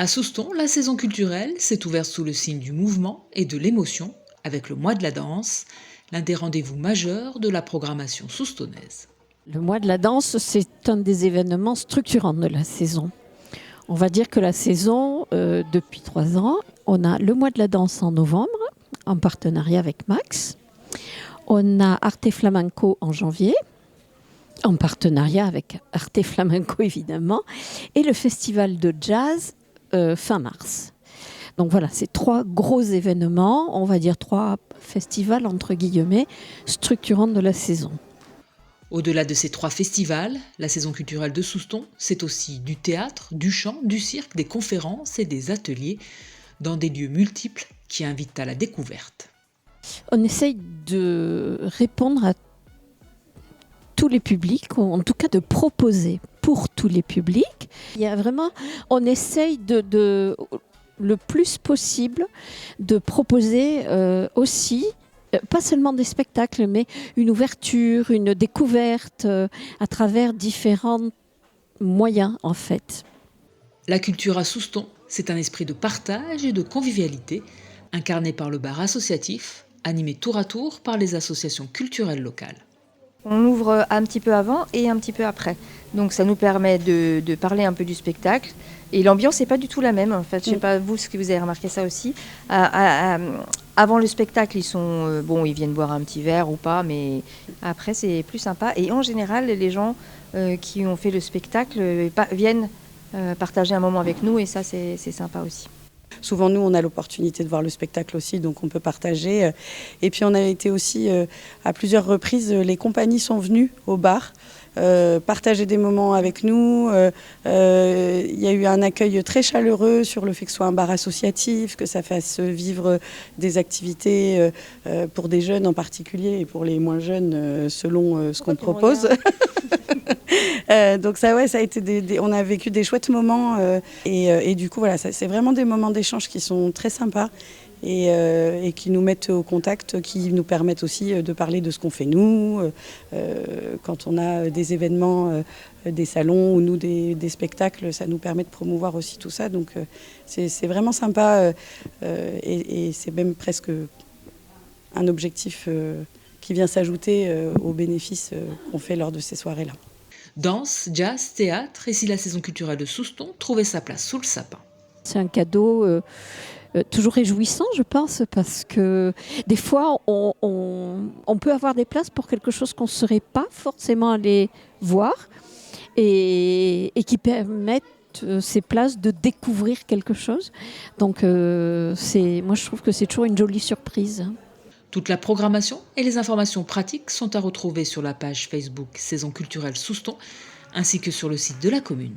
À Souston, la saison culturelle s'est ouverte sous le signe du mouvement et de l'émotion avec le mois de la danse, l'un des rendez-vous majeurs de la programmation soustonnaise. Le mois de la danse, c'est un des événements structurants de la saison. On va dire que la saison, depuis 3 ans, on a le mois de la danse en novembre, en partenariat avec Max. On a Arte Flamenco en janvier, en partenariat avec Arte Flamenco évidemment, et le festival de jazz fin mars. Donc voilà, c'est 3 gros événements, on va dire 3 festivals entre guillemets, structurants de la saison. Au-delà de ces 3 festivals, la saison culturelle de Souston, c'est aussi du théâtre, du chant, du cirque, des conférences et des ateliers dans des lieux multiples qui invitent à la découverte. On essaye de répondre à tous les publics, ou en tout cas de proposer pour tous les publics. Il y a vraiment, on essaye de le plus possible de proposer aussi pas seulement des spectacles, mais une ouverture, une découverte à travers différents moyens en fait. La culture à Souston, c'est un esprit de partage et de convivialité, incarné par le bar associatif, animé tour à tour par les associations culturelles locales. On ouvre un petit peu avant et un petit peu après. Donc ça nous permet de parler un peu du spectacle. Et l'ambiance n'est pas du tout la même. En fait, je ne sais pas vous ce que vous avez remarqué ça aussi. Avant le spectacle, ils viennent boire un petit verre ou pas, mais après c'est plus sympa. Et en général, les gens qui ont fait le spectacle viennent partager un moment avec nous et ça c'est sympa aussi. Souvent, nous, on a l'opportunité de voir le spectacle aussi, donc on peut partager. Et puis, on a été aussi, à plusieurs reprises, les compagnies sont venues au bar, partager des moments avec nous. Il y a eu un accueil très chaleureux sur le fait que ce soit un bar associatif, que ça fasse vivre des activités pour des jeunes en particulier et pour les moins jeunes, selon ce qu'on propose. Donc ça, ouais, ça a été on a vécu des chouettes moments et du coup, voilà, c'est vraiment des moments d'échange qui sont très sympas et qui nous mettent au contact, qui nous permettent aussi de parler de ce qu'on fait nous, quand on a des événements, des salons ou nous des spectacles, ça nous permet de promouvoir aussi tout ça. Donc c'est vraiment sympa et c'est même presque un objectif qui vient s'ajouter aux bénéfices qu'on fait lors de ces soirées-là. Danse, jazz, théâtre, et si la saison culturelle de Souston trouvait sa place sous le sapin. C'est un cadeau toujours réjouissant, je pense, parce que des fois, on peut avoir des places pour quelque chose qu'on ne serait pas forcément allé voir et qui permettent ces places de découvrir quelque chose. Donc, moi, je trouve que c'est toujours une jolie surprise. Toute la programmation et les informations pratiques sont à retrouver sur la page Facebook Saison culturelle Souston, ainsi que sur le site de la commune.